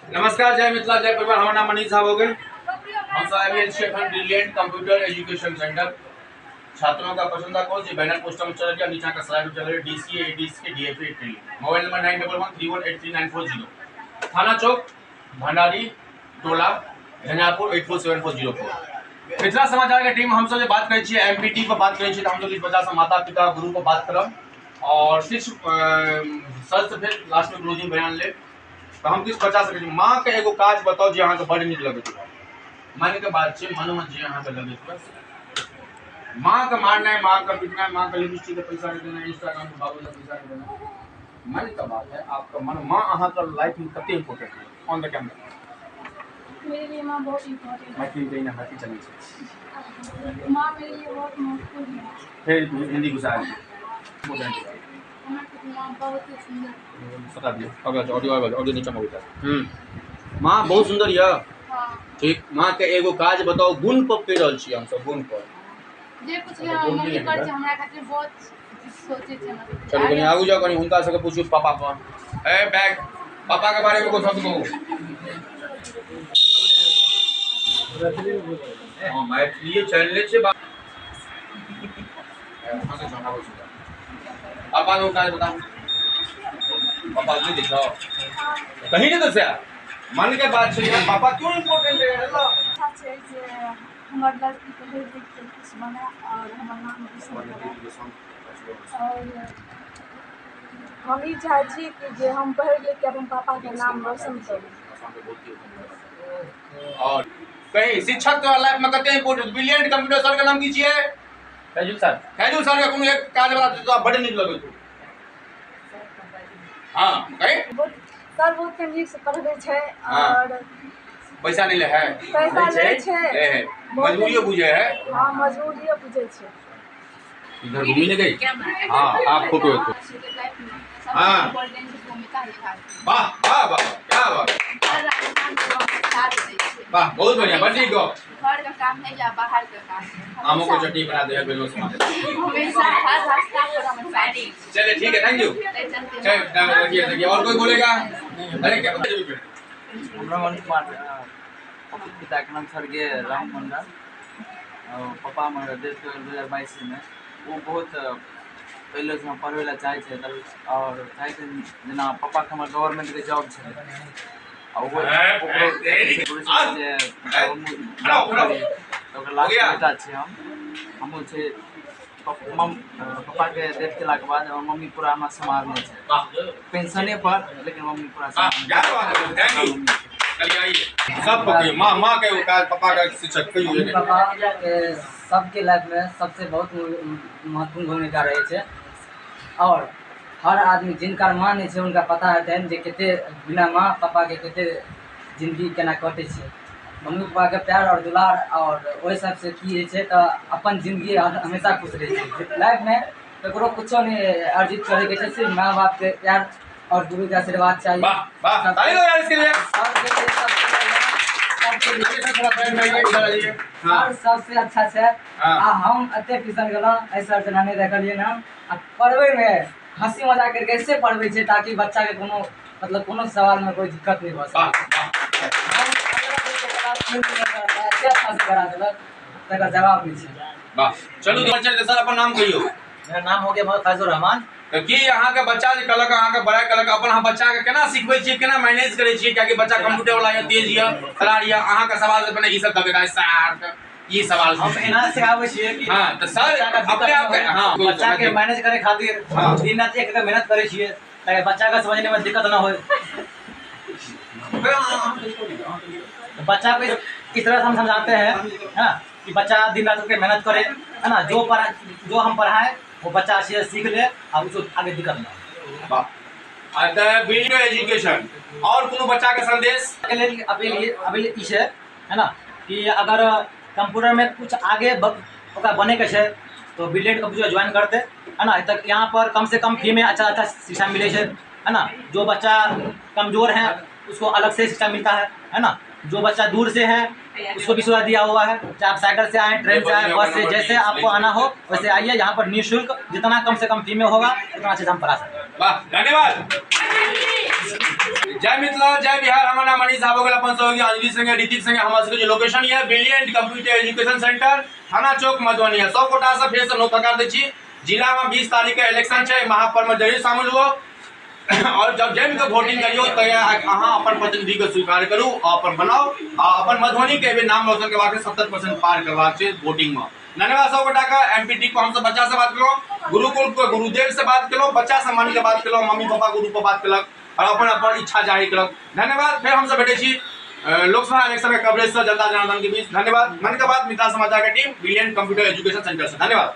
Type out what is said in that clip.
नमस्कार, जय मिथिला, जय परिवार। हमारा नाम मनीष साहब हो गए। हम सब ब्रिलियंट कंप्यूटर एजुकेशन सेंटर छात्रों का पसंदीदा कोर्स ये बैनर पोस्टर में चल रहा है, नीचे का स्लाइड में चल रहा है। DCA ADC DFA training. Mobile number 9113183940। थाना चौक, भंडारी टोला, झंझारपुर 847404। मिथिला समाचार के टीम हम सब बात करै छियै एमपीटी पर बात करै छियै, हम सब बच्चा सब माता पिता गुरु पर बात करब और शिक्षक सर से फिर लास्ट में गुरुजी बयान ले। तो हम किस बचा सके माँ के एगो काज बताओ जे अहाँ के बड़ नीक लगैत हो। मन के बात छै, मन में जे अहाँ के लगैत हो। माँ के मारना, माँ के पीटना, माँ के लिपस्टिक के पैसा नहीं देना, इंस्टाग्राम पे बाबू का पैसा नहीं देना, मन का बात है। आपका मन, माँ अहाँ का लाइफ में कितने इंपोर्टेंट है ऑन द कैमरा? मेरे लिए माँ बहुत इम्पोर्टेंट है। हाथी देना, हाथी चलनी चाहिए। माँ मेरे लिए बहुत महत्वपूर्ण है। फिर हिंदी गुजार इंपोर्टेंट है। माँ बहुत ही सुंदर। बता दियो अगर ऑडियो नीचे में होता। माँ बहुत सुंदर है। हाँ। ठीक, माँ के एगो काज बताओ, गुण पर कह रहल छी हम सब, गुण पर जे कुछ मम्मी कर छै हमरा खातिर बहुत सोचे छै। चलो कनी आगू जाओ, कनी हुनका सबके पूछू पापा पर। ए बैग, पापा के बारे में कुछ शब्द कहू। हां मैथिली चैनल छै बा। हां से जाना हो सुधा। पापा को काज बताओ। पापा जी दिखाओ कहीं नहीं दसया मन के बात छै यार। पापा क्यों इंपोर्टेंट है अल्लाह? अच्छा छै जे हमर लड़की के देख देख के कुछ बना और हमर नाम रोशन करे। और हम ई चाहै छी कि जे हम पढ़ लिख के अपन पापा के नाम रोशन करू। और कहीं शिक्षक तो लाइफ में कते इंपोर्टेंट। ब्रिलियंट कंप्यूटर सर का नाम की छिए? फैजुल सर। फैजुल सर का कोनो एक काज बता दो, आप बड़े निक लगे तो। हां कहीं सर बहुत नीक से पढ़बै छै और पैसा नहीं ले है, पैसा ले छै, ले है, मजबूरी बुझे है। हां मजबूरी बुझे छै। इधर घूमी नहीं गई? हाँ आप फोटो एक। हाँ वाह वाह वाह, क्या बात, वाह बहुत बढ़िया, बड़ ठीक हो। घर का काम है या बाहर का काम? आमों को चटनी बना दे है बेलो से। हमेशा हर रास्ता पर हम साइड। चलिए ठीक है, थैंक यू। चलिए देखिए और कोई बोलेगा? अरे क्या हमरा मन कुमार पिता के नाम स्वर्गीय राम मंडल और पापा हमारे देश 2022 में वो बहुत पहले से पढ़े ला चाहे थे और चाहे थे जना पापा के हमारे गवर्नमेंट के जॉब छे और वो लास्ट बेटा छे हम छे पापा के डेथ के लाख बाद और मम्मी पूरा हमारे समाज में छे पेंशने पर, लेकिन मम्मी पूरा सब माँ के काज, पापा का शिक्षक कहियो। पापा के सबके लाइफ में सबसे बहुत महत्वपूर्ण भूमिका रहे छे और हर आदमी जिनका माँ नहीं छे उनका पता है जे केते बिना माँ पापा के केते जिंदगी केना कटे छे। मम्मी पापा के प्यार और दुलार और ओहि सब से की है छे तो अपन जिंदगी हमेशा खुश रहे छे। लाइफ में ककरो कुछो नहीं अर्जित करे के छे, सिर्फ माँ बाप के प्यार और गुरु के आशीर्वाद चाहिए। वाह वाह, ताली दो यार इसके लिए। और सबसे अच्छा से हम अते ट्यूशन गेलो ऐसा जना नहीं देखलिए ना पढ़वे में हंसी मजाक करके ऐसे पढ़वे छे ताकि बच्चा के कोनो मतलब कोनो सवाल में कोई दिक्कत नहीं हो सके। जवाब नहीं छे। वाह चलो तो बच्चा सर अपन नाम कहियो। मेरा नाम हो गया मोहम्मद फैजुर रहमान। तो की यहाँ के बच्चा जे कलक अहाँ के बड़ा कलक अपन हम बच्चा के केना सिखबै छी, केना मैनेज करै छी ताकि बच्चा कंप्यूटर वाला या तेज या खरार या अहाँ के सवाल से बने ई सब दबेगा सर ये सवाल हम एना सिखाबै छियै कि हां तो सर अपने आप के हां बच्चा के मैनेज करे खातिर दिन रात एक मेहनत करे छियै ताकि बच्चा के समझने में दिक्कत ना होए। तो बच्चा को इस तरह से हम समझाते हैं है ना कि बच्चा दिन रात के मेहनत करे है ना, जो हम पढ़ाए वो बच्चा अच्छे सीख ले और उसको आगे दिक्कत ना। वाह द वीडियो एजुकेशन और कोनो बच्चा के संदेश के लिए अभी इसे है ना कि अगर कंप्यूटर में कुछ आगे ओका बने के छे तो ब्रिलियंट कंप्यूटर ज्वाइन करते है ना। तक यहाँ पर कम से कम फी में अच्छा शिक्षा मिले है ना। जो बच्चा कमजोर है उसको अलग से शिक्षा मिलता है ना। जो बच्चा दूर से है उसको भी सुविधा दिया हुआ है, चाहे आप साइकिल से आए, ट्रेन से आए, बस से, जैसे आपको आना हो वैसे आइए। यहाँ पर निःशुल्क जितना कम से कम फी में होगा उतना अच्छे से हम पढ़ा सकते हैं। वाह धन्यवाद। जय मिथिला जय बिहार। हमारा नाम मनीष साहब हो गया, अपन सहयोगी अंजलि संगे ऋतिक संगे हमारे सबके जो लोकेशन है ब्रिलियंट कंप्यूटर एजुकेशन सेंटर थाना चौक मधुबनी है। 100 कोटा से फिर से नो प्रकार दै छी। जिला में 20 तारीख के इलेक्शन है, महापर्व में जरूर शामिल हुओ और जब जम के वोटिंग करियो तो अहाँ अपन प्रतिनिधि के स्वीकार करू और अपन बनाओ और अपन मधुबनी के भी नाम रोशन करवा के 70% पार करवा के वोटिंग में। धन्यवाद। 100 कोटा का एमपीटी को हमसे बच्चा से बात करो, गुरुकुल को गुरुदेव से बात करो, बच्चा सम्मान के बात करो, मम्मी पापा गुरु पर बात कलक और अपन अपन इच्छा जाहिर कलक। धन्यवाद। फिर हमसे भेटे छी लोकसभा इलेक्शन के कवरेज से जनता जनार्दन के बीच। धन्यवाद। मन की बात मिथिला समाचार के team brilliant computer education centre से। धन्यवाद।